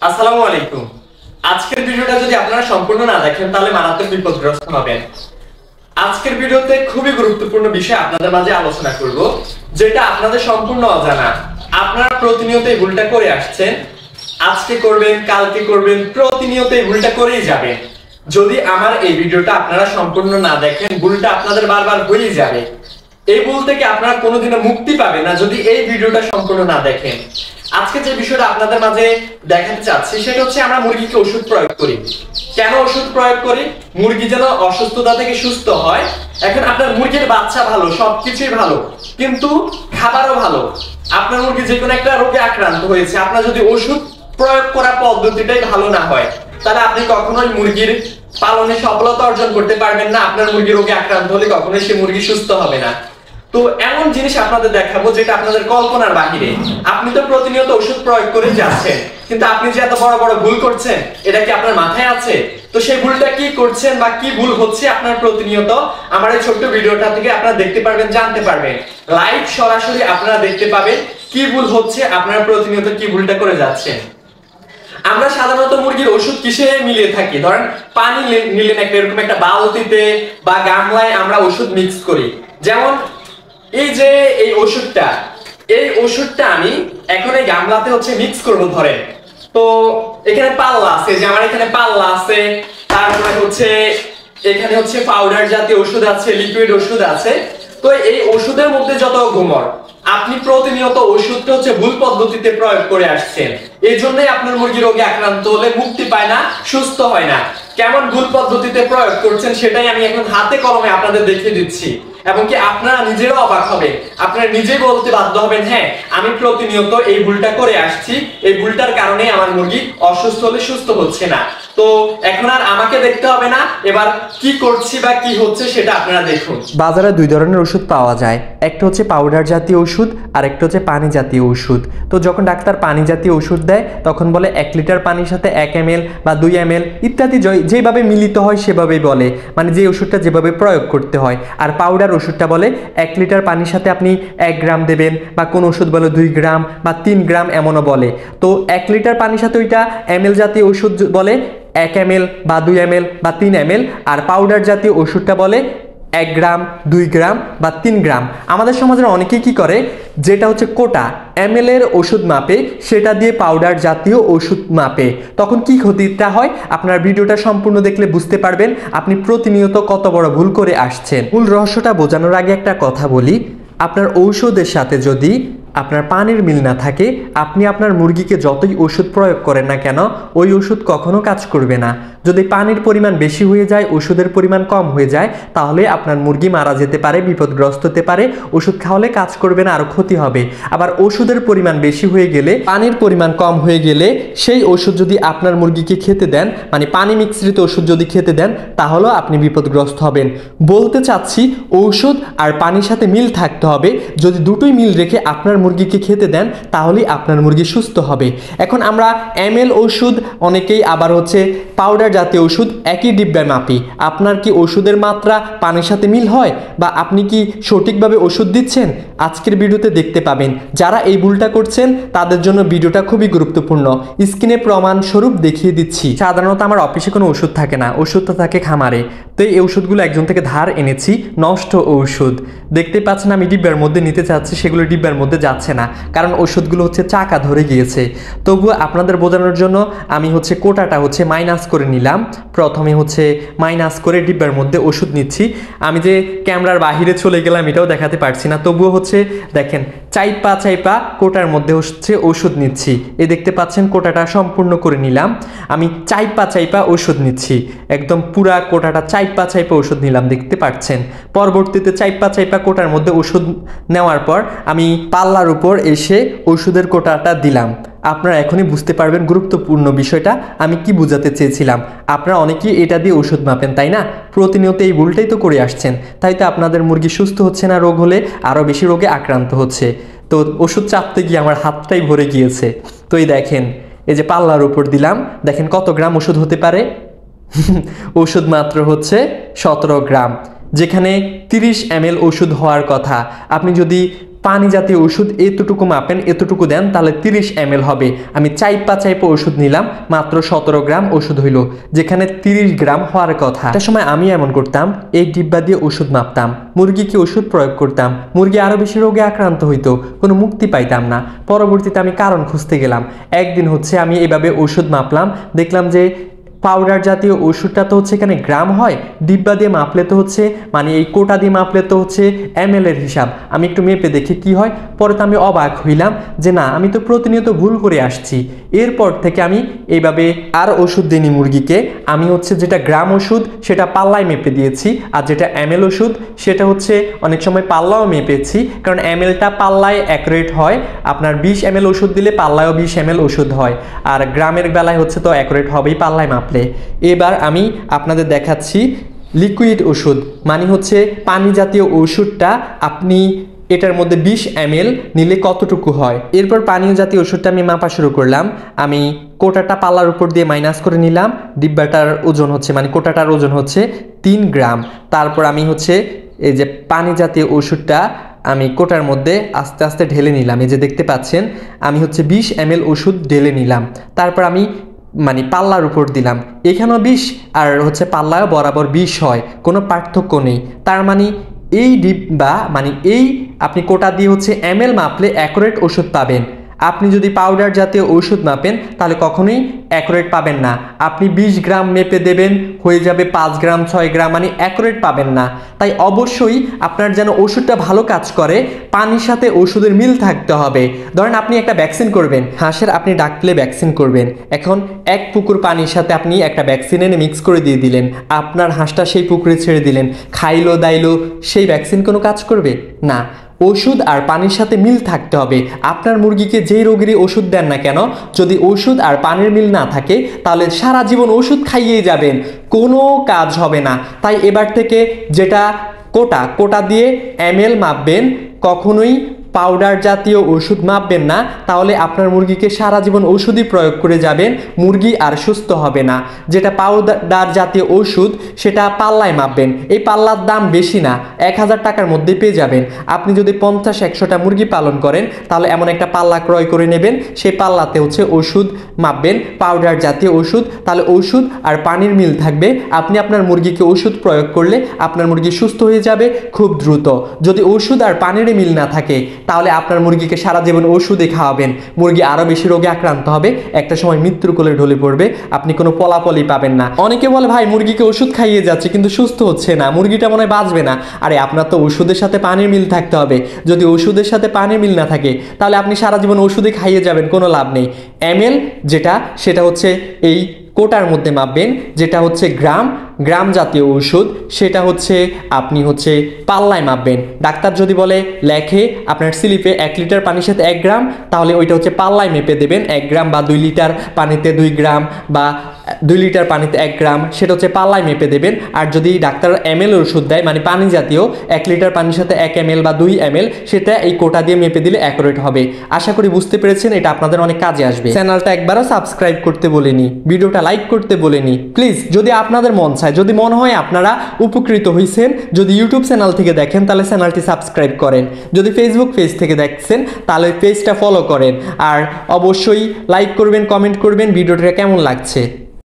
আসসালামু আলাইকুম। আজকের ভিডিওটা যদি আপনারা সম্পূর্ণ না দেখেন তাহলে মারাত্মক বিপদগ্রস্ত হবেন। আজকের ভিডিওতে খুবই গুরুত্বপূর্ণ বিষয় আপনাদের মাঝে আলোচনা করব, যেটা আপনাদের সম্পূর্ণ অজানা। আপনারা প্রতিনিয়ত এই ভুলটা করে আসছেন, আজকে করবেন, কালকে করবেন, প্রতিনিয়ত এই ভুলটা করেই যাবেন। যদি আমার এই ভিডিওটা আপনারা সম্পূর্ণ না দেখেন, ভুলটা আপনাদের বারবার হয়েই যাবে। এই ভুল থেকে আপনারা কোনোদিনও মুক্তি পাবেন না যদি এই ভিডিওটা সম্পূর্ণ না দেখেন। আজকে যে বিষয়টা আপনাদের মাঝে দেখাতে চাচ্ছি সেটা হচ্ছে আমরা মুরগিকে ওষুধ প্রয়োগ করি। কেন ওষুধ প্রয়োগ করি? মুরগি যেন অসুস্থতা থেকে সুস্থ হয়। এখন আপনার মুরগির বাচ্চা ভালো, সবকিছুই ভালো, কিন্তু খাবারও ভালো। আপনার মুরগি যে কোনো একটা রোগে আক্রান্ত হয়েছে, আপনার যদি ওষুধ প্রয়োগ করা পদ্ধতিটাই ভালো না হয়, তাহলে আপনি কখনোই মুরগির পালনে সফলতা অর্জন করতে পারবেন না। আপনার মুরগি রোগে আক্রান্ত হলে কখনোই সে মুরগি সুস্থ হবে না। তো এমন জিনিস আপনাদের দেখাবো যেটা আপনাদের কল্পনার বাহিরে। আপনি তো প্রতিনিয়ত ওষুধ প্রয়োগ করে যাচ্ছেন, কিন্তু আপনি যে এত বড় বড় ভুল করছেন এটা কি আপনার মাথায় আছে? তো সেই ভুলটা কি করছেন বা কি ভুল হচ্ছে আপনার প্রতিনিয়ত আমার এই ছোট্ট ভিডিওটা থেকে আপনারা দেখতে পারবেন, জানতে পারবেন। লাইভ সরাসরি আপনারা দেখতে পাবেন কি ভুল হচ্ছে, আপনারা প্রতিনিয়ত কি ভুলটা করে যাচ্ছেন। আমরা সাধারণত মুরগির ওষুধ কিসে মিলিয়ে থাকি? ধরেন পানি নিলেন একটা, এরকম একটা বালতিতে বা গামলায় আমরা ওষুধ মিক্স করি। যেমন এই যে এই ওষুধটা আমি এখন এই গামলাতে হচ্ছে মিক্স করব। ধরেন তো এখানে পাল্লা আছে, যে আমার এখানে পাল্লা আছে, তারপরে হচ্ছে এখানে হচ্ছে পাউডার জাতীয় ওষুধ আছে, লিকুইড ওষুধ আছে। তো এই ওষুধের মধ্যে যত গুমর, আপনি প্রতিনিয়ত ওষুধটা হচ্ছে ভুল পদ্ধতিতে প্রয়োগ করে আসছেন। এই জন্যই আপনার মুরগি রোগে আক্রান্ত হলে মুক্তি পায় না, সুস্থ হয় না। কেমন ভুল পদ্ধতিতে প্রয়োগ করছেন সেটাই আমি এখন হাতে কলমে আপনাদের দেখিয়ে দিচ্ছি, এবং কি আপনারা নিজেরাও অবাক হবেন। আপনারা নিজেই বলতে বাধ্য হবেন, হ্যাঁ আমি প্রতিনিয়ত এই ভুলটা করে আসছি, এই ভুলটার কারণে আমার মুরগি অসুস্থ হলে সুস্থ হচ্ছে না। তো এখন আর আমাকে দেখতে হবে না, এবার কি করছি বা কি হচ্ছে সেটা আপনারা দেখুন। বাজারে দুই ধরনের ওষুধ পাওয়া যায়, একটা হচ্ছে পাউডার জাতীয় ওষুধ আর একটা হচ্ছে পানি জাতীয় ওষুধ। তো যখন ডাক্তার পানি জাতীয় ওষুধ দেয় তখন বলে 1 লিটার পানির সাথে 1 ml বা 2 ml ইত্যাদি যেভাবে মিলিত হয় সেভাবেই বলে, মানে যে ওষুধটা যেভাবে প্রয়োগ করতে হয়। আর পাউডার ওষুধটা বলে 1 লিটার পানির সাথে আপনি 1 গ্রাম দেবেন, বা কোন ওষুধ বলে 2 গ্রাম বা 3 গ্রাম এমনও বলে। তো 1 লিটার পানির সাথে ওইটা ml জাতীয় ওষুধ বলে 1 ml বা 2 ml বা 3 ml, আর পাউডার জাতীয় ওষুধটা বলে 1 গ্রাম, 2 গ্রাম বা 3 গ্রাম। আমাদের সমাজের অনেকেই কি করে, যেটা হচ্ছে কোটা ml এর ওষুধ মাপে, সেটা দিয়ে পাউডার জাতীয় ওষুধ মাপে। তখন কি ক্ষতিটা হয় আপনার ভিডিওটা সম্পূর্ণ দেখলে বুঝতে পারবেন আপনি প্রতিনিয়ত কত বড় ভুল করে আসছেন। মূল রহস্যটা বোঝানোর আগে একটা কথা বলি, আপনার ঔষধের সাথে যদি আপনার পানির মিল না থাকে, আপনি আপনার মুরগিকে যতই ওষুধ প্রয়োগ করেন না কেন, ওই ওষুধ কখনো কাজ করবে না। যদি পানির পরিমাণ বেশি হয়ে যায়, ওষুধের পরিমাণ কম হয়ে যায়, তাহলে আপনার মুরগি মারা যেতে পারে, বিপদগ্রস্ত হতে পারে, ওষুধ খাওয়ালে কাজ করবে না, আরও ক্ষতি হবে। আবার ওষুধের পরিমাণ বেশি হয়ে গেলে, পানির পরিমাণ কম হয়ে গেলে, সেই ওষুধ যদি আপনার মুরগিকে খেতে দেন, মানে পানি মিশ্রিত ওষুধ যদি খেতে দেন, তাহলেও আপনি বিপদগ্রস্ত হবেন। বলতে চাচ্ছি ঔষধ আর পানির সাথে মিল থাকতে হবে। যদি দুটোই মিল রেখে আপনার মুরগিকে খেতে দেন তাহলেই আপনার মুরগি সুস্থ হবে। এখন আমরা ml ওষুধ, অনেকেই আবার হচ্ছে পাউডার জাতীয় ওষুধ একই ডিব্বায় মাপি। আপনার কি ওষুধের মাত্রা পানির সাথে মিল হয়, বা আপনি কি সঠিকভাবে ওষুধ দিচ্ছেন? আজকের ভিডিওতে দেখতে পাবেন। যারা এই ভুলটা করছেন তাদের জন্য ভিডিওটা খুবই গুরুত্বপূর্ণ। স্ক্রিনে প্রমাণস্বরূপ দেখিয়ে দিচ্ছি। সাধারণত আমার অফিসে কোনো ওষুধ থাকে না, ওষুধটা থাকে খামারে। তো এই ওষুধগুলো একজন থেকে ধার এনেছি, নষ্ট ওষুধ। দেখতে পাচ্ছেন আমি ডিব্বার মধ্যে নিতে চাচ্ছি, সেগুলো ডিব্বার মধ্যে যাচ্ছে না, কারণ ওষুধগুলো হচ্ছে চাকা ধরে গিয়েছে। তবুও আপনাদের বোঝানোর জন্য আমি হচ্ছে কোটাটা হচ্ছে মাইনাস করে নিলাম। প্রথমে হচ্ছে মাইনাস করে ডিব্বার মধ্যে ওষুধ নিচ্ছি। আমি যে ক্যামেরার বাহিরে চলে গেলাম এটাও দেখাতে পারছি না, তবুও হচ্ছে দেখেন চাইপা কোটার মধ্যে হচ্ছে ওষুধ নিচ্ছি। দেখতে পাচ্ছেন কোটাটা সম্পূর্ণ করে নিলাম। আমি চাইপা ওষুধ নিচ্ছি, একদম পুরা কোটাটা চাইপা ওষুধ নিলাম, দেখতে পাচ্ছেন। পরবর্তীতে চাইপা কোটার মধ্যে ওষুধ নেওয়ার পর আমি পাল্লার উপর এসে ওষুধের কোটাটা দিলাম। আপনারা এখনই বুঝতে পারবেন গুরুত্বপূর্ণ বিষয়টা আমি কি বোঝাতে চেয়েছিলাম। আপনারা অনেকেই এটা দিয়ে ওষুধ মাপেন, তাই না? প্রতিনিয়ত এই ভুলটাই তো করে আসছেন, তাই তো আপনাদের মুরগি সুস্থ হচ্ছে না, রোগ হলে আরও বেশি রোগে আক্রান্ত হচ্ছে। তো ওষুধ চাপতে গিয়ে আমার হাতটাই ভরে গিয়েছে। তো এই দেখেন, এই যে পাল্লার উপর দিলাম, দেখেন কত গ্রাম ওষুধ হতে পারে। ওষুধ মাত্র হচ্ছে 17 গ্রাম, যেখানে 30 ml ওষুধ হওয়ার কথা। আপনি যদি পানি জাতীয় ওষুধ এতটুকু মাপেন, এতটুকু দেন, তাহলে 30 ml হবে। আমি চাইপা ওষুধ নিলাম, মাত্র 17 গ্রাম ওষুধ হইল, যেখানে 30 গ্রাম হওয়ার কথা। একটা সময় আমি এমন করতাম, এই ডিব্বা দিয়ে ওষুধ মাপতাম, মুরগিকে ওষুধ প্রয়োগ করতাম, মুরগি আরো বেশি রোগে আক্রান্ত হইতো, কোনো মুক্তি পাইতাম না। পরবর্তীতে আমি কারণ খুঁজতে গেলাম। একদিন হচ্ছে আমি এভাবে ওষুধ মাপলাম, দেখলাম যে পাউডার জাতীয় ওষুধটা তো হচ্ছে এখানে গ্রাম হয়, ডিব্বা দিয়ে মাপলে তো হচ্ছে মানে এই কোটা দিয়ে মাপলে তো হচ্ছে ml এর হিসাব। আমি একটু মেপে দেখি কি হয়, পরে তো আমি অবাক হইলাম যে না, আমি তো প্রতিনিয়ত ভুল করে আসছি। এরপর থেকে আমি এইভাবে আর ওষুধ দিইনি মুরগিকে। আমি হচ্ছে যেটা গ্রাম ওষুধ সেটা পাল্লায় মেপে দিয়েছি, আর যেটা ml ওষুধ সেটা হচ্ছে অনেক সময় পাল্লাও মেপেছি, কারণ mlটা পাল্লায় অ্যাকুরেট হয়। আপনার 20 ml ওষুধ দিলে পাল্লায়ও 20 ml ওষুধ হয়, আর গ্রামের বেলায় হচ্ছে তো অ্যাকুরেট হবেই পাল্লায় মাপলে। এবার আমি আপনাদের দেখাচ্ছি লিকুইড ওষুধ, মানে হচ্ছে পানি জাতীয় ওষুধটা আপনি এটার মধ্যে 20 ml নিলে কতটুকু হয়। এরপর পানীয় জাতীয় ওষুধটা আমি মাপা শুরু করলাম। আমি কোটাটা পাল্লার উপর দিয়ে মাইনাস করে নিলাম, ডিব্বাটার ওজন হচ্ছে মানে কোটাটার ওজন হচ্ছে 3 গ্রাম। তারপর আমি হচ্ছে এই যে পানি জাতীয় ওষুধটা আমি কোটার মধ্যে আস্তে আস্তে ঢেলে নিলাম। এই যে দেখতে পাচ্ছেন আমি হচ্ছে 20 ml ওষুধ ঢেলে নিলাম। তারপর আমি মানে পাল্লার উপর দিলাম, এখানেও 20 আর হচ্ছে পাল্লায়ও বরাবর 20 হয়, কোনো পার্থক্য নেই। তার মানে এই ডিব্বা মানে এই আপনি কোটা দিয়ে হচ্ছে ml মাপলে অ্যাকুরেট ওষুধ পাবেন। আপনি যদি পাউডার জাতীয় ওষুধ মাপেন তাহলে কখনোই অ্যাকুরেট পাবেন না। আপনি 20 গ্রাম মেপে দেবেন, হয়ে যাবে 5 গ্রাম 6 গ্রাম, মানে অ্যাকুরেট পাবেন না। তাই অবশ্যই আপনার যেন ওষুধটা ভালো কাজ করে, পানির সাথে ওষুধের মিল থাকতে হবে। ধরেন আপনি একটা ভ্যাকসিন করবেন, হাঁসের আপনি ডাকলে ভ্যাকসিন করবেন, এখন এক পুকুর পানির সাথে আপনি একটা ভ্যাকসিন এনে মিক্স করে দিয়ে দিলেন, আপনার হাঁসটা সেই পুকুরে ছেড়ে দিলেন, খাইলো দাইলো, সেই ভ্যাকসিন কোনো কাজ করবে না। ওষুধ আর পানির সাথে মিল থাকতে হবে। আপনার মুরগিকে যেই রোগেরই ওষুধ দেন না কেন, যদি ওষুধ আর পানির মিল না থাকে তাহলে সারা জীবন ওষুধ খাইয়েই যাবেন, কোনো কাজ হবে না। তাই এবার থেকে যেটা কোটা দিয়ে ml মাপবেন, কখনোই পাউডার জাতীয় ওষুধ মাপবেন না, তাহলে আপনার মুরগিকে সারা জীবন ওষুধই প্রয়োগ করে যাবেন, মুরগি আর সুস্থ হবে না। যেটা পাউডার জাতীয় ওষুধ সেটা পাল্লায় মাপবেন, এই পাল্লার দাম বেশি না, 1000 টাকার মধ্যে পেয়ে যাবেন। আপনি যদি 50-100টা মুরগি পালন করেন তাহলে এমন একটা পাল্লা ক্রয় করে নেবেন, সেই পাল্লাতে হচ্ছে ওষুধ মাপবেন, পাউডার জাতীয় ওষুধ, তাহলে ওষুধ আর পানির মিল থাকবে। আপনি আপনার মুরগিকে ওষুধ প্রয়োগ করলে আপনার মুরগি সুস্থ হয়ে যাবে খুব দ্রুত। যদি ওষুধ আর পানির মিল না থাকে তাহলে আপনার মুরগিকে সারা জীবন ওষুধে খাওয়াবেন, মুরগি আরো বেশি রোগে আক্রান্ত হবে, একটা সময় মৃত্যুর কোলে ঢলে পড়বে, আপনি কোনো ফলাফলই পাবেন না। অনেকে বলে ভাই মুরগিকে ওষুধ খাইয়ে যাচ্ছে কিন্তু সুস্থ হচ্ছে না, মুরগিটা মনে হয় বাঁচবে না। আরে আপনার তো ওষুধের সাথে পানির মিল থাকতে হবে, যদি ওষুধের সাথে পানির মিল না থাকে তাহলে আপনি সারা জীবন ওষুধে খাইয়ে যাবেন, কোনো লাভ নেই। ml সেটা হচ্ছে এই কোটার মধ্যে মাপবেন, যেটা হচ্ছে গ্রাম জাতীয় ওষুধ সেটা হচ্ছে আপনি হচ্ছে পাল্লায় মাপবেন। ডাক্তার যদি বলে লেখে আপনার স্লিপে 1 লিটার পানির সাথে 1 গ্রাম, তাহলে ওইটা হচ্ছে পাল্লায় মেপে দেবেন, 1 গ্রাম বা 2 লিটার পানিতে 2 গ্রাম বা 2 লিটার পানিতে 1 গ্রাম, সেটা হচ্ছে পাল্লায় মেপে দেবেন। আর যদি ডাক্তার ml ওষুধ দেয় মানে পানি জাতীয় 1 লিটার পানির সাথে 1 ml বা 2 ml, সেটা এই কোটা দিয়ে মেপে দিলে অ্যাকুরেট হবে। আশা করি বুঝতে পেরেছেন, এটা আপনাদের অনেক কাজে আসবে। চ্যানেলটা একবারও সাবস্ক্রাইব করতে বলিনি, ভিডিওটা লাইক করতে বলিনি, প্লিজ। যদি আপনাদের মন চায়, যদি মনে হয় আপনারা উপকৃত হয়েছেন, যদি ইউটিউব চ্যানেল থেকে দেখেন তাহলে চ্যানেলটি সাবস্ক্রাইব করেন, যদি ফেসবুক পেজ থেকে দেখছেন তাহলে পেজটা ফলো করেন, আর অবশ্যই লাইক করবেন, কমেন্ট করবেন ভিডিওটা কেমন লাগছে।